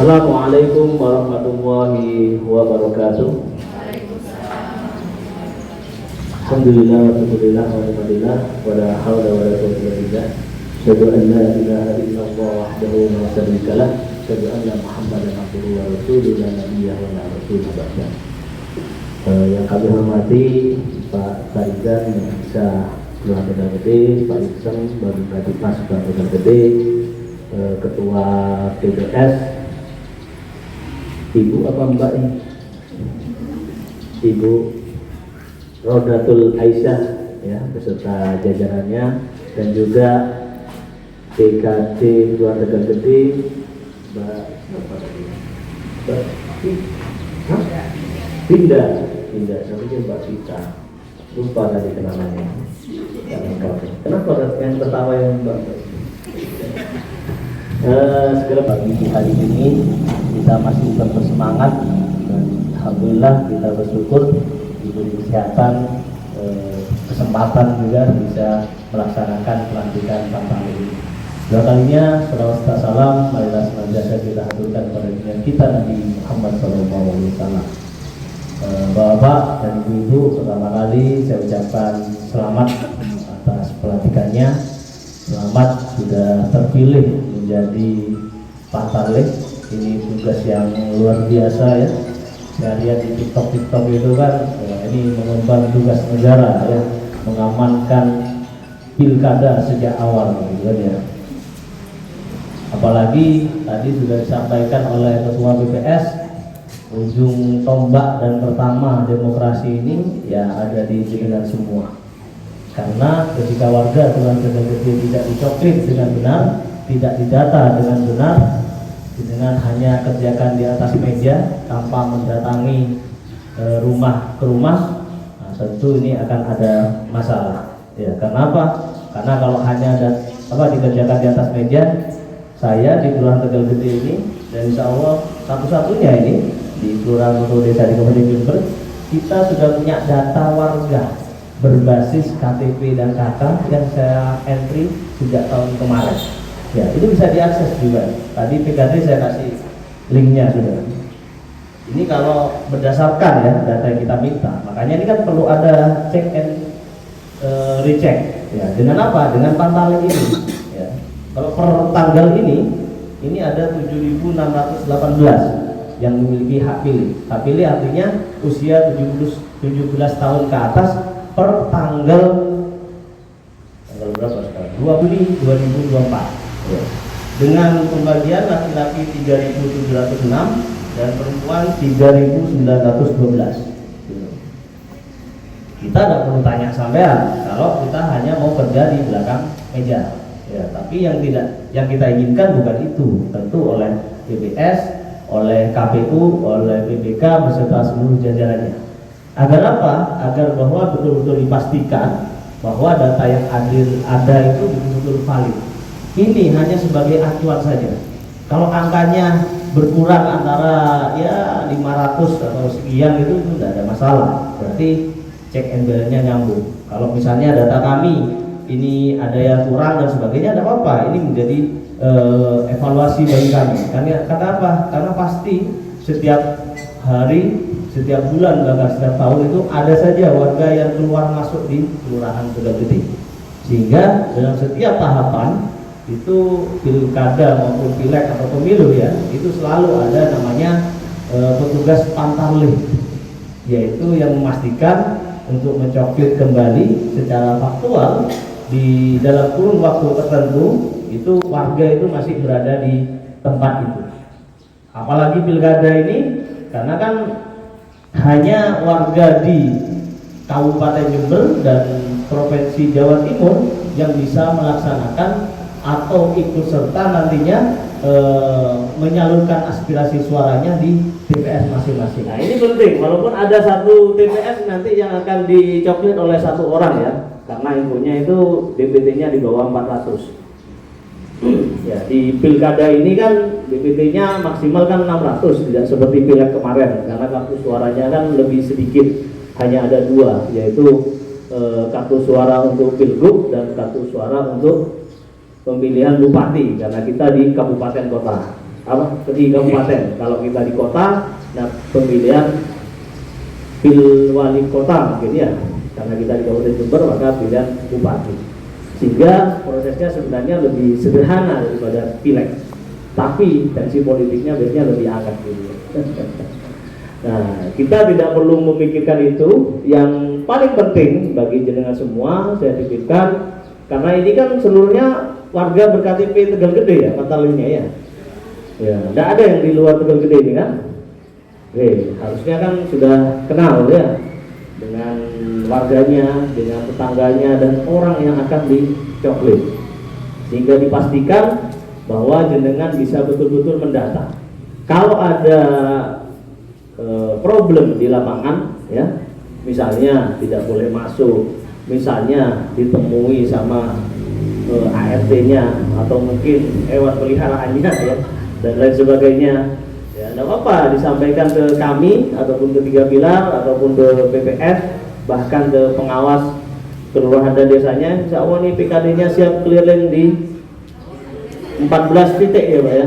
Assalamualaikum warahmatullahi wabarakatuh. Alhamdulillah wa alhamdulillah wa alhamdulillah wa la hawla wa la quwwata illa billah. Asyhadu an la ilaha illallah wahdahu la syarika lah. Asyhadu anna Muhammadan abduhu wa rasuluhu la nabiyya wa la rasulullah ba'da. Yang kami hormati Pak Farizan yang bisa keluar Tegal Gede, Pak Iseng baru tadi pas keluar Tegal Gede, Ketua PBS, Ibu apa Mbak ini? Ibu Rodatul Aisyah ya beserta jajarannya, dan juga PKD Keluar Tegal Gede Mbak Pindah namanya Mbak Pita, lupa tadi kenalannya. Kenapa yang tertawa yang Mbak? Segera pagi hari ini kita masih bersemangat dan alhamdulillah kita bersyukur diberi kesehatan, kesempatan juga bisa melaksanakan pelantikan Bapak ini. Dua kalinya salawat salam marilah senantiasa kita haturkan pada junjungan kita Nabi Muhammad SAW. Bapak dan Ibu, pertama kali saya ucapkan selamat atas pelantikannya. Selamat sudah terpilih menjadi Pantarlih. Ini tugas yang luar biasa ya. Saya lihat di TikTok itu kan ini mengemban tugas negara ya, mengamankan pilkada sejak awal gitu kan ya. Apalagi tadi sudah disampaikan oleh Ketua BPS, ujung tombak dan pertama demokrasi ini ya ada di jenengan semua. Karena ketika warga Kelurahan Tegal Gede tidak dicoklit dengan benar, tidak didata dengan benar, dengan hanya kerjakan di atas meja tanpa mendatangi rumah ke rumah, nah, tentu ini akan ada masalah. Ya, kenapa? Karena kalau hanya dikerjakan di atas meja, saya di Kelurahan Tegal Gede ini dan insya Allah satu-satunya ini di Kelurahan Mutu Desa di Kabupaten Jember, kita sudah punya data warga berbasis KTP dan KK yang saya entry sejak tahun kemarin. Ya, itu bisa diakses juga. Tadi PKD saya kasih linknya sudah. Ini kalau berdasarkan ya data yang kita minta, makanya ini kan perlu ada check and recheck. Ya, dengan apa? Dengan Pantarlih ini. Ya. Kalau per tanggal ini ada 7.618 yang memiliki hak pilih. Hak pilih artinya usia 17 tahun ke atas per tanggal berapa sekarang? 2 Juli 2024. Ya. Dengan pembagian laki-laki 3.706 dan perempuan 3.912. Kita tidak perlu tanya sampean kalau kita hanya mau kerja di belakang meja. Ya, tapi yang kita inginkan bukan itu, tentu oleh BPS, oleh KPU, oleh BPK beserta seluruh jajarannya. Agar apa? Agar bahwa betul-betul dipastikan bahwa data yang ada itu betul-betul valid. Ini hanya sebagai acuan saja. Kalau angkanya berkurang antara ya 500 atau sekian itu tidak ada masalah. Berarti check and balance-nya nyambung. Kalau misalnya data kami ini ada yang kurang dan sebagainya, tidak apa-apa. Ini menjadi evaluasi bagi kami. Karena apa? Karena pasti setiap hari, setiap bulan, bahkan setiap tahun itu ada saja warga yang keluar masuk di Kelurahan Tegal Gede. Sehingga dalam setiap tahapan itu pilkada maupun pileg atau pemilu ya, itu selalu ada namanya petugas Pantarlih, yaitu yang memastikan untuk mencoklit kembali secara faktual di dalam kurun waktu tertentu itu warga itu masih berada di tempat itu. Apalagi pilkada ini, karena kan hanya warga di Kabupaten Jember dan Provinsi Jawa Timur yang bisa melaksanakan atau ikut serta nantinya menyalurkan aspirasi suaranya di TPS masing-masing. Nah, ini penting, walaupun ada satu TPS nanti yang akan dicoklit oleh satu orang ya, karena infonya itu DPT-nya di bawah 400. Ya, di pilkada ini kan DPT-nya maksimal kan 600, tidak seperti pileg kemarin karena kartu suaranya kan lebih sedikit, hanya ada 2, yaitu kartu suara untuk pilgub dan kartu suara untuk pemilihan bupati karena kita di kabupaten kota. di kabupaten. Kalau kita di kota, nah pemilihan pil wali kota mungkin ya, karena kita di Kabupaten Jember maka pilihan bupati. Sehingga prosesnya sebenarnya lebih sederhana daripada pileg, tapi tensi politiknya biasanya lebih hangat gitu. Nah, kita tidak perlu memikirkan itu. Yang paling penting bagi jenengan semua saya pikirkan, karena ini kan seluruhnya warga ber-KTP Tegal Gede ya, Pantalnya ya. Ya, tidak ada yang di luar Tegal Gede ini kan. Harusnya kan sudah kenal ya dengan warganya, dengan tetangganya dan orang yang akan dicoblos, sehingga dipastikan bahwa jenengan bisa betul-betul mendata. Kalau ada problem di lapangan ya, misalnya tidak boleh masuk, misalnya ditemui sama ART-nya atau mungkin hewan peliharaannya ya dan lain sebagainya ya, tidak apa-apa disampaikan ke kami ataupun ke Tiga Pilar ataupun ke PPS, bahkan ke pengawas kelurahan dan desanya. Insya Allah nih PKD-nya siap keliling di 14 titik ya Pak ya,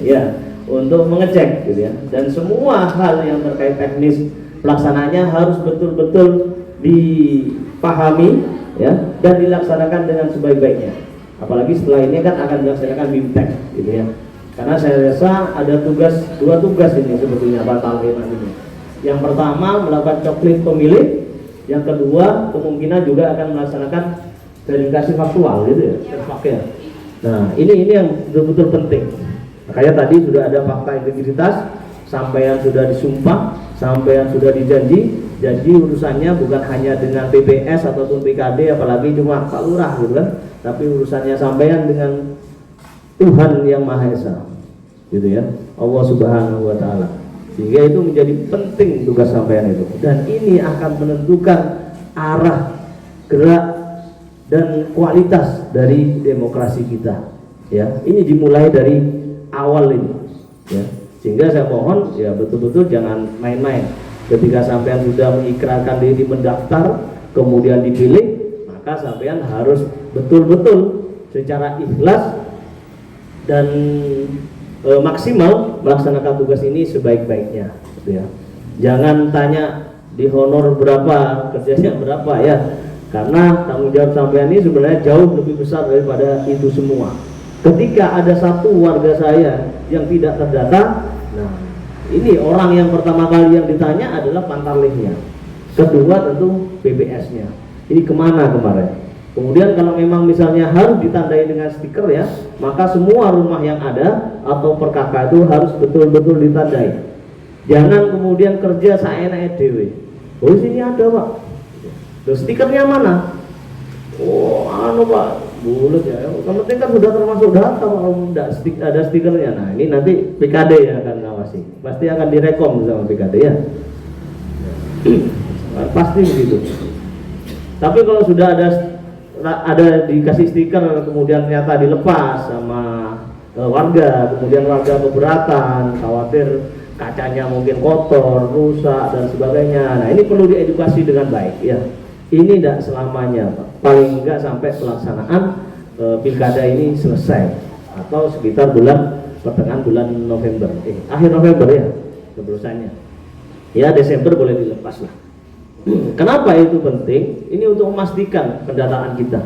ya untuk mengecek gitu ya, dan semua hal yang terkait teknis pelaksananya harus betul-betul dipahami ya dan dilaksanakan dengan sebaik-baiknya. Apalagi setelah ini kan akan dilaksanakan BIMTEK gitu ya, karena saya rasa ada dua tugas ini sebetulnya batal nantinya. Yang pertama melakukan coklit pemilih, yang kedua kemungkinan juga akan melaksanakan verifikasi faktual gitu ya. Nah ini yang betul-betul penting. Makanya tadi sudah ada fakta integritas, sampai yang sudah disumpah, sampai yang sudah dijanji. Jadi urusannya bukan hanya dengan PPS ataupun PKD, apalagi cuma Pak Lurah gitu kan, tapi urusannya sampean dengan Tuhan yang Maha Esa, gitu ya, Allah Subhanahu Wa Taala. Sehingga itu menjadi penting tugas sampean itu, dan ini akan menentukan arah gerak dan kualitas dari demokrasi kita. Ya, ini dimulai dari awal ini ya, sehingga saya mohon ya betul-betul jangan main-main. Ketika sampean sudah mengikrarkan diri mendaftar kemudian dipilih, maka sampean harus betul-betul secara ikhlas dan maksimal melaksanakan tugas ini sebaik-baiknya gitu ya. Jangan tanya di honor berapa, kerjanya berapa ya, karena tanggung jawab sampean ini sebenarnya jauh lebih besar daripada itu semua. Ketika ada satu warga saya yang tidak terdata, nah ini orang yang pertama kali yang ditanya adalah pantarlihnya, kedua tentu BPS-nya. Ini kemana kemarin? Kemudian kalau memang misalnya harus ditandai dengan stiker ya, maka semua rumah yang ada atau per kakak itu harus betul-betul ditandai. Jangan kemudian kerja saenake dhewe. Oh sini ada Pak, terus stikernya mana? Oh anu Pak, bulat ya. Yang penting kan sudah termasuk data, kalau tidak ada stikernya. Nah ini nanti PKD yang akan ngawasi, pasti akan direkom sama PKD ya. Pasti begitu. Tapi kalau sudah ada dikasih stiker kemudian ternyata dilepas sama warga, kemudian warga keberatan, khawatir kacanya mungkin kotor, rusak dan sebagainya. Nah ini perlu diedukasi dengan baik ya. Ini tidak selamanya Pak. Paling enggak sampai pelaksanaan pilkada ini selesai atau sekitar pertengahan bulan November, akhir November ya keberusannya. Ya Desember boleh dilepas lah. Kenapa itu penting? Ini untuk memastikan pendataan kita.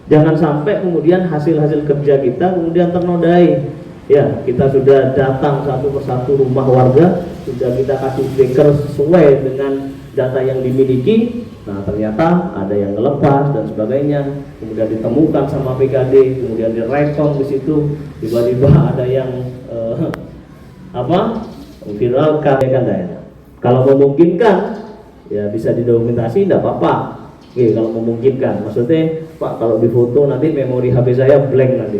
Jangan sampai kemudian hasil-hasil kerja kita kemudian ternodai. Ya, kita sudah datang satu persatu rumah warga, sudah kita kasih stiker sesuai dengan data yang dimiliki. Nah ternyata ada yang ngelepas dan sebagainya, kemudian ditemukan sama PKD, kemudian direkom di situ, tiba-tiba ada yang viralkan ya kan ya. Kalau memungkinkan ya bisa didokumentasi, tidak apa-apa. Oke, kalau memungkinkan, maksudnya Pak kalau difoto nanti memori HP saya blank nanti.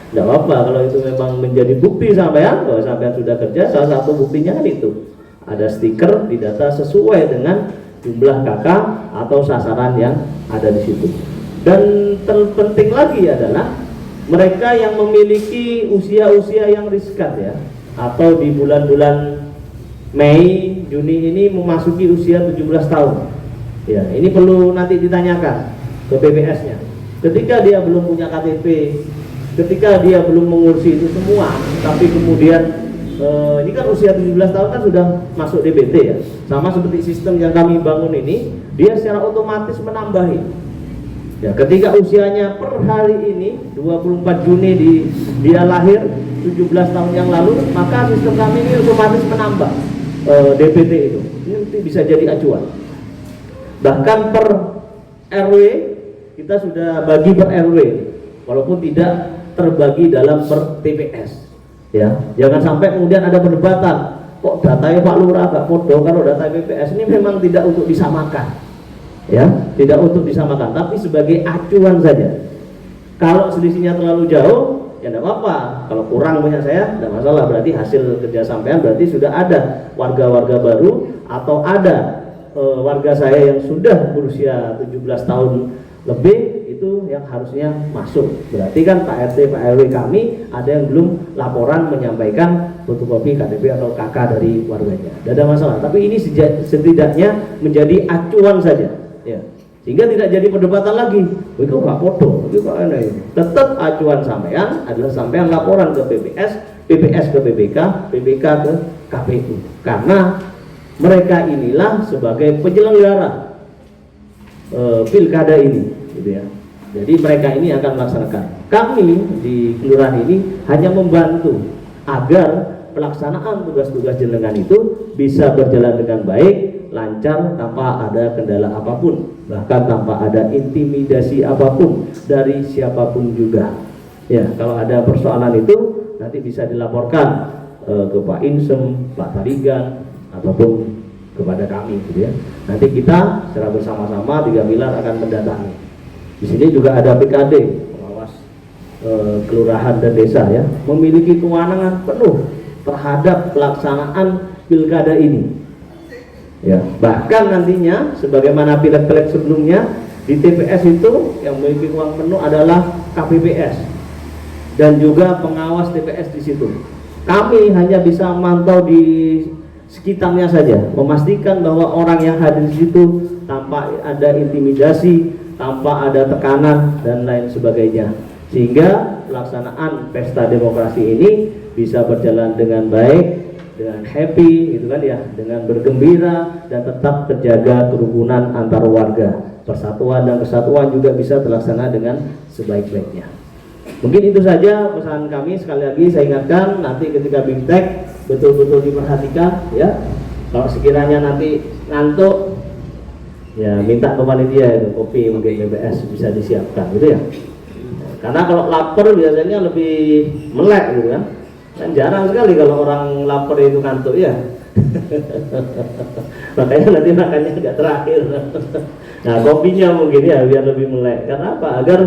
Tidak apa-apa kalau itu memang menjadi bukti sampean bahwa sampean sudah kerja. Salah satu buktinya kan itu ada stiker di data sesuai dengan jumlah kakak atau sasaran yang ada di situ. Dan terpenting lagi adalah mereka yang memiliki usia-usia yang riskan ya, atau di bulan-bulan Mei, Juni ini memasuki usia 17 tahun. Ya, ini perlu nanti ditanyakan ke BPS-nya. Ketika dia belum punya KTP ketika dia belum mengurusi itu semua, tapi kemudian ini kan usia 17 tahun kan sudah masuk DBT ya. Sama seperti sistem yang kami bangun ini, dia secara otomatis menambahi. Ya, ketika usianya per hari ini 24 Juni dia lahir 17 tahun yang lalu, maka sistem kami ini otomatis menambah DBT itu. Ini bisa jadi acuan. Bahkan per RW kita sudah bagi per RW, walaupun tidak terbagi dalam per TPS. Ya, jangan sampai kemudian ada perdebatan, kok datanya Pak Lurah gak podo kalau data PPS. Ini memang tidak untuk disamakan, ya, tidak untuk disamakan, tapi sebagai acuan saja. Kalau selisihnya terlalu jauh, ya tidak apa-apa. Kalau kurang punya saya, tidak masalah. Berarti hasil kerja sampean berarti sudah ada warga-warga baru atau ada warga saya yang sudah berusia 17 tahun lebih, itu yang harusnya masuk. Berarti kan Pak RT, Pak RW kami ada yang belum laporan menyampaikan fotokopi KTP atau KK dari warganya. Tidak ada masalah. Tapi ini setidaknya menjadi acuan saja, ya. Sehingga tidak jadi perdebatan lagi. Itu nggak foto, itu kok ini. Tetap acuan sampean adalah sampean laporan ke PPS, PPS ke PPK, PPK ke KPU. Karena mereka inilah sebagai penyelenggara pilkada ini, gitu ya. Jadi mereka ini akan melaksanakan. Kami di kelurahan ini hanya membantu agar pelaksanaan tugas-tugas jenengan itu bisa berjalan dengan baik, lancar, tanpa ada kendala apapun, bahkan tanpa ada intimidasi apapun dari siapapun juga. Ya, kalau ada persoalan itu nanti bisa dilaporkan ke Pak Insem, Pak Tarigan, ataupun kepada kami, gitu ya. Nanti kita secara bersama-sama 3 pilar akan mendatangi. Di sini juga ada PKD, pengawas kelurahan dan desa, ya, memiliki kewenangan penuh terhadap pelaksanaan pilkada ini. Ya, bahkan nantinya sebagaimana pileg-pileg sebelumnya di TPS itu yang memiliki uang penuh adalah KPPS dan juga pengawas TPS di situ. Kami hanya bisa memantau di sekitarnya saja, memastikan bahwa orang yang hadir di situ tanpa ada intimidasi, tanpa ada tekanan dan lain sebagainya, sehingga pelaksanaan pesta demokrasi ini bisa berjalan dengan baik, dengan happy, gitu kan ya, dengan bergembira dan tetap terjaga kerukunan antar warga. Persatuan dan kesatuan juga bisa terlaksana dengan sebaik-baiknya. Mungkin itu saja pesan kami. Sekali lagi saya ingatkan, nanti ketika BIMTEK betul-betul diperhatikan, ya. Kalau sekiranya nanti ngantuk, ya minta ke panitia itu kopi mungkin BBS bisa disiapkan, gitu ya. Karena kalau lapar biasanya lebih melek, gitu kan. Dan jarang sekali kalau orang lapar itu ngantuk, ya. Makanya nanti makannya agak terakhir. Nah, kopinya mungkin ya biar lebih melek. Karena apa? Agar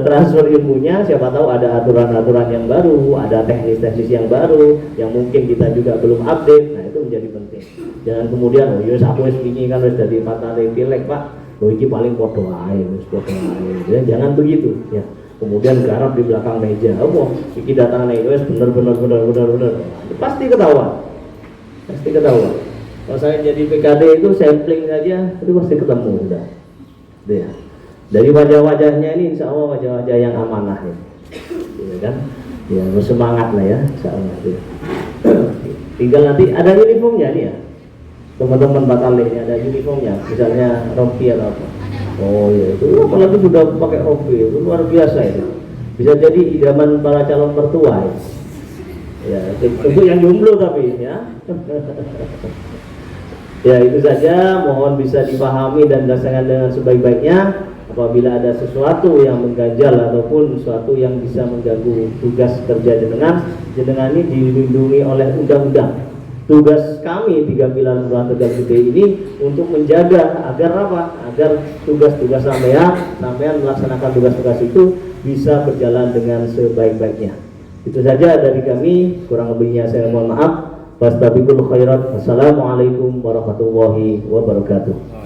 transfer ilmunya, siapa tahu ada aturan-aturan yang baru, ada teknis-teknis yang baru yang mungkin kita juga belum update. Nah, itu menjadi penting. Jangan kemudian oh yes aku ini kan sudah dari patale pilek Pak, oh ini paling podo ae, wis podo ae. Jangan begitu, ya. Kemudian garap di belakang meja. Oh, iki datang nih wis bener. Pasti ketahuan. Pasti ketahuan. Kalau saya jadi PKD itu sampling saja itu pasti ketemu udah. Ya. Dari wajah-wajahnya ini insya Allah wajah-wajah yang amanah, ya. Ya kan? Ya bersemangat lah ya, insya Allah. Ya. Tinggal nanti ada uniformnya nih ya. Teman-teman batalion ini ada uniformnya, misalnya rompi atau apa. Oh ya itu apalagi sudah pakai rompi, itu luar biasa itu. Bisa jadi idaman para calon mertua ya. Ya, untuk yang jomblo tapi ya. Ya itu saja, mohon bisa dipahami dan dilaksanakan dengan sebaik-baiknya. Apabila ada sesuatu yang mengganjal ataupun sesuatu yang bisa mengganggu tugas kerja jenengan ini dilindungi oleh undang-undang. Tugas kami 3 pilar Kelurahan Tegal Gede ini untuk menjaga agar apa? Agar tugas-tugas sampean melaksanakan tugas-tugas itu bisa berjalan dengan sebaik-baiknya. Itu saja dari kami, kurang lebihnya saya mohon maaf. Wastabiqul khairat. Wassalamualaikum warahmatullahi wabarakatuh.